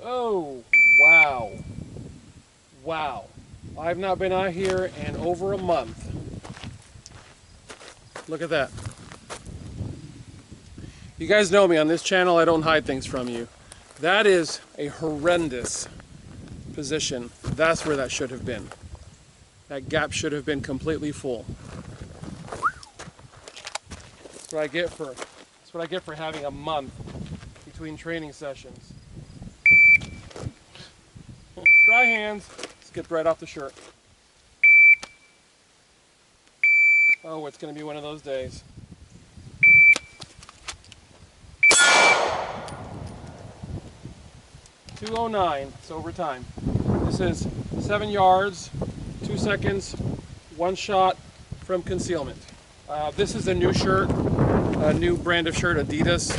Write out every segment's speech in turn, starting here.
Oh, wow. Wow. I've not been out here in over a month. Look at that. You guys know me on this channel, I don't hide things from you. That is a horrendous position. That's where that should have been. That gap should have been completely full. That's what I get for having a month between training sessions. Dry hands. Skipped right off the shirt. Oh, it's going to be one of those days. .209. It's overtime. This is 7 yards, 2 seconds, 1 shot from concealment. This is a new shirt, a new brand of shirt, Adidas.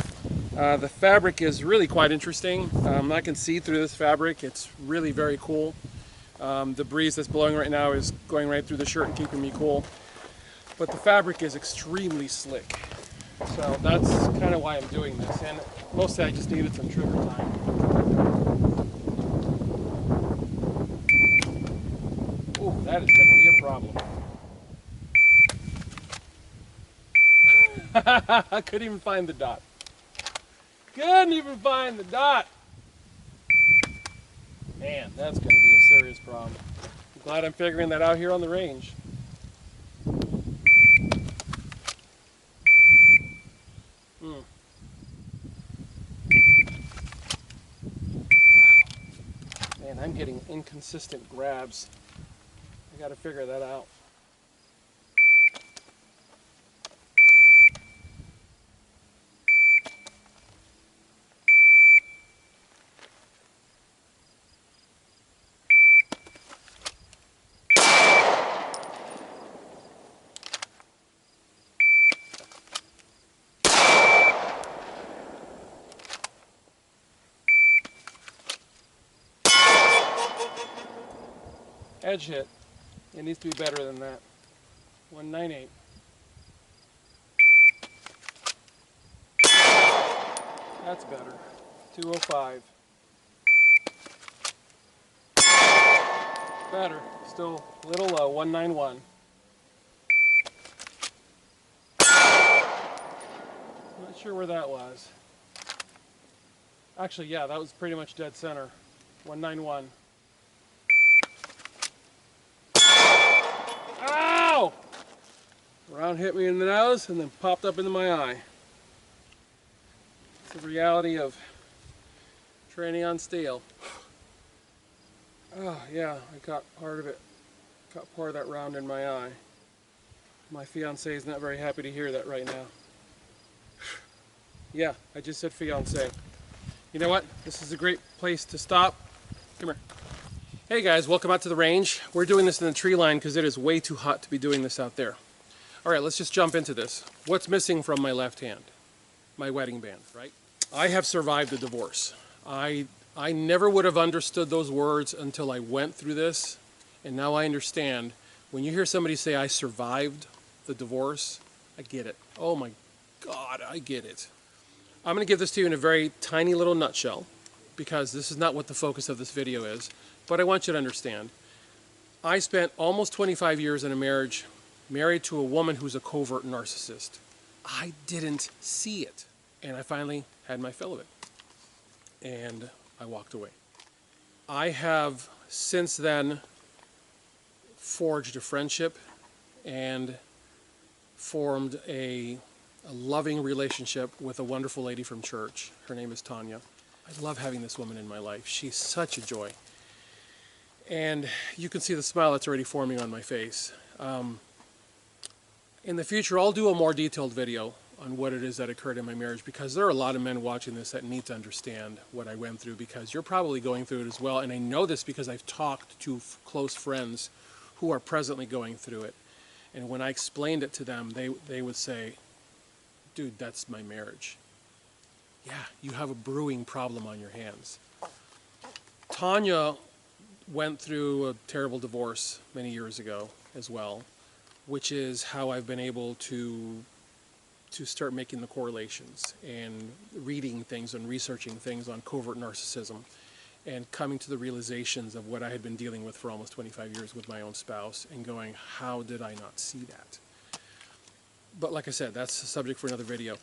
The fabric is really quite interesting. I can see through this fabric. It's really very cool. The breeze that's blowing right now is going right through the shirt and keeping me cool. But the fabric is extremely slick. So that's kind of why I'm doing this. And mostly I just needed some trigger time. Ooh, that is going to be a problem. I couldn't even find the dot. Couldn't even find the dot. Man, that's going to be a serious problem. I'm glad I'm figuring that out here on the range. Wow. Man, I'm getting inconsistent grabs. I got to figure that out. Edge hit. It needs to be better than that. 198. That's better. 205. Better. Still a little low. 191. Not sure where that was. Actually, yeah, that was pretty much dead center. 191. Ow! Round hit me in the nose and then popped up into my eye. It's the reality of training on steel. Oh yeah, I got part of it. Got part of that round in my eye. My fiance is not very happy to hear that right now. Yeah, I just said fiance. You know what? This is a great place to stop. Come here. Hey guys, welcome out to the range. We're doing this in the tree line because it is way too hot to be doing this out there. Alright, let's just jump into this. What's missing from my left hand? My wedding band, right? I have survived a divorce. I never would have understood those words until I went through this, and now I understand. When you hear somebody say, I survived the divorce, I get it. Oh my God, I get it. I'm going to give this to you in a very tiny little nutshell, because this is not what the focus of this video is, but I want you to understand. I spent almost 25 years in a marriage married to a woman who's a covert narcissist. I didn't see it, and I finally had my fill of it, and I walked away. I have since then forged a friendship and formed a loving relationship with a wonderful lady from church. Her name is Tanya. I love having this woman in my life. She's such a joy. And you can see the smile that's already forming on my face. In the future, I'll do a more detailed video on what it is that occurred in my marriage, because there are a lot of men watching this that need to understand what I went through, because you're probably going through it as well. And I know this because I've talked to close friends who are presently going through it. And when I explained it to them, they would say, dude, that's my marriage. Yeah, you have a brewing problem on your hands. Tanya went through a terrible divorce many years ago as well, which is how I've been able to start making the correlations and reading things and researching things on covert narcissism. and coming to the realizations of what I had been dealing with for almost 25 years with my own spouse and going, how did I not see that? But like I said, that's a subject for another video.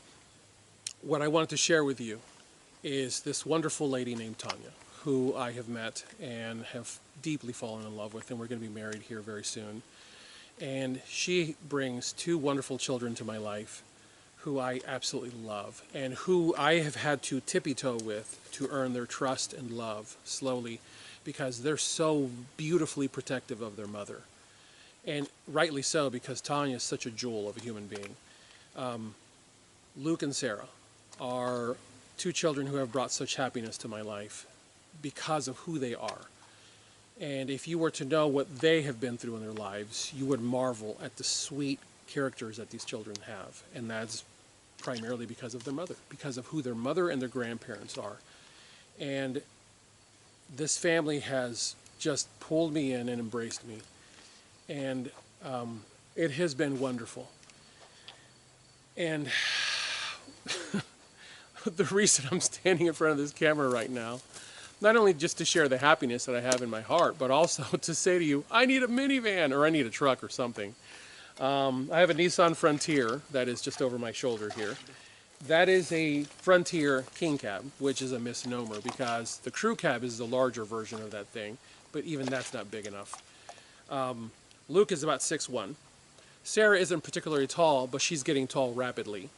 What I wanted to share with you is this wonderful lady named Tanya, who I have met and have deeply fallen in love with, and we're going to be married here very soon. And she brings two wonderful children to my life who I absolutely love, and who I have had to tippy-toe with to earn their trust and love slowly, because they're so beautifully protective of their mother. And rightly so, because Tanya is such a jewel of a human being. Luke and Sarah are two children who have brought such happiness to my life because of who they are. And if you were to know what they have been through in their lives, you would marvel at the sweet characters that these children have. And that's primarily because of their mother, because of who their mother and their grandparents are. And this family has just pulled me in and embraced me. And it has been wonderful. And the reason I'm standing in front of this camera right now, not only just to share the happiness that I have in my heart, but also to say to you, I need a minivan, or I need a truck or something. I have a Nissan Frontier that is just over my shoulder here. That is a Frontier King Cab, which is a misnomer because the crew cab is the larger version of that thing, but even that's not big enough. Luke is about 6'1". Sarah isn't particularly tall, but she's getting tall rapidly.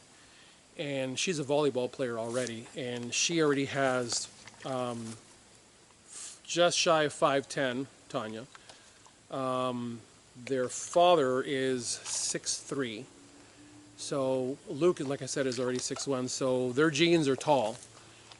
And she's a volleyball player already, and she already has just shy of 5'10", Tanya. Their father is 6'3". So Luke, like I said, is already 6'1", so their genes are tall.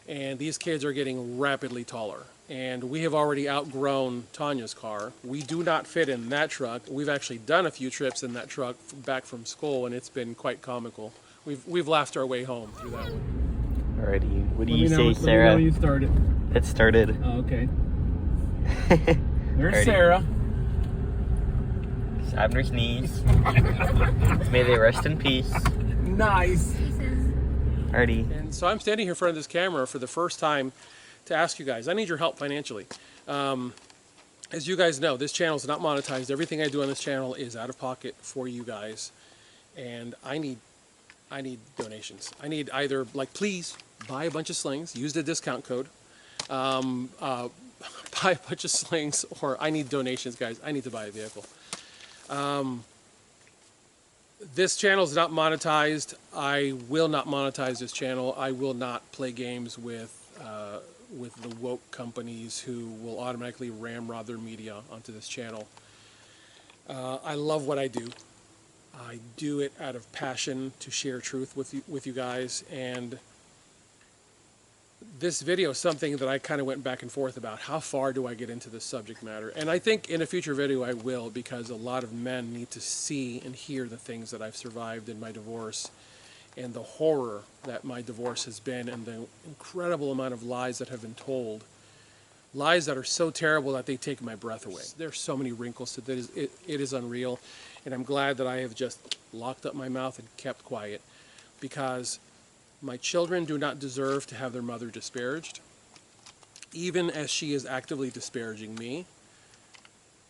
And these kids are getting rapidly taller. And we have already outgrown Tanya's car. We do not fit in that truck. We've actually done a few trips in that truck back from school, and it's been quite comical. We've laughed our way home through that one. Alrighty, what do you say, Sarah? Let me know you started. It started. Oh, okay. There's Sarah. It's Abner's niece. May they rest in peace. Nice. Alrighty. And so I'm standing here in front of this camera for the first time to ask you guys. I need your help financially. As you guys know, this channel is not monetized. Everything I do on this channel is out of pocket for you guys. And I need donations. I need either, like, please buy a bunch of slings, use the discount code, buy a bunch of slings, or I need donations, guys. I need to buy a vehicle. This channel is not monetized. I will not monetize this channel. I will not play games with the woke companies who will automatically ramrod their media onto this channel. I love what I do. I do it out of passion to share truth with you guys, and this video is something that I kind of went back and forth about. How far do I get into this subject matter? And I think in a future video I will, because a lot of men need to see and hear the things that I've survived in my divorce, and the horror that my divorce has been, and the incredible amount of lies that have been told. Lies that are so terrible that they take my breath away. There's so many wrinkles to this. It is unreal. And I'm glad that I have just locked up my mouth and kept quiet, because my children do not deserve to have their mother disparaged, even as she is actively disparaging me.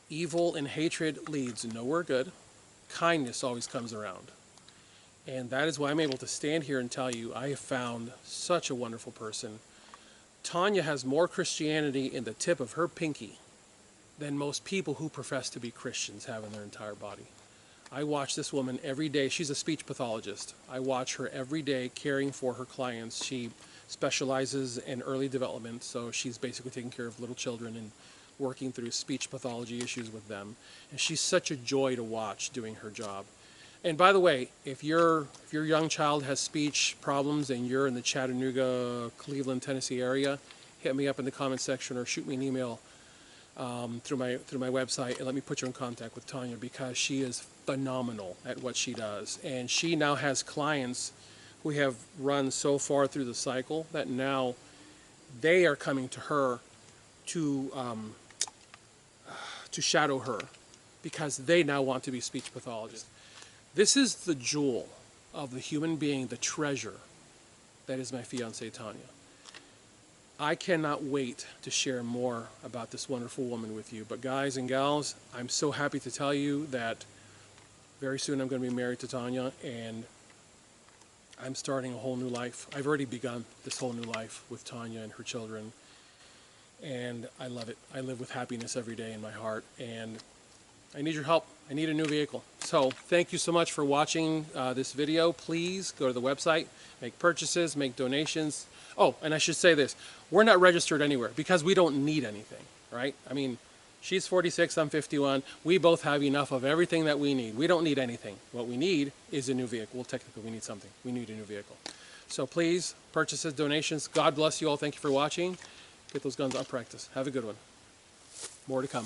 Evil and hatred leads nowhere good. Kindness always comes around. And that is why I'm able to stand here and tell you I have found such a wonderful person. Tanya has more Christianity in the tip of her pinky than most people who profess to be Christians have in their entire body. I watch this woman every day. She's a speech pathologist. I watch her every day caring for her clients. She specializes in early development, so she's basically taking care of little children and working through speech pathology issues with them. And she's such a joy to watch doing her job. And by the way, if your young child has speech problems and you're in the Chattanooga, Cleveland, Tennessee area, hit me up in the comment section or shoot me an email through my website, and let me put you in contact with Tanya, because she is phenomenal at what she does. And she now has clients who have run so far through the cycle that now they are coming to her to shadow her, because they now want to be speech pathologists. This is the jewel of the human being, the treasure that is my fiancée Tanya. I cannot wait to share more about this wonderful woman with you. But guys and gals, I'm so happy to tell you that very soon I'm going to be married to Tanya, and I'm starting a whole new life. I've already begun this whole new life with Tanya and her children, and I love it. I live with happiness every day in my heart, and I need your help. I need a new vehicle. So thank you so much for watching this video. Please go to the website, make purchases, make donations. Oh, and I should say this. We're not registered anywhere because we don't need anything, right? I mean, she's 46, I'm 51. We both have enough of everything that we need. We don't need anything. What we need is a new vehicle. Well, technically, we need something. We need a new vehicle. So please, purchases, donations. God bless you all. Thank you for watching. Get those guns on practice. Have a good one. More to come.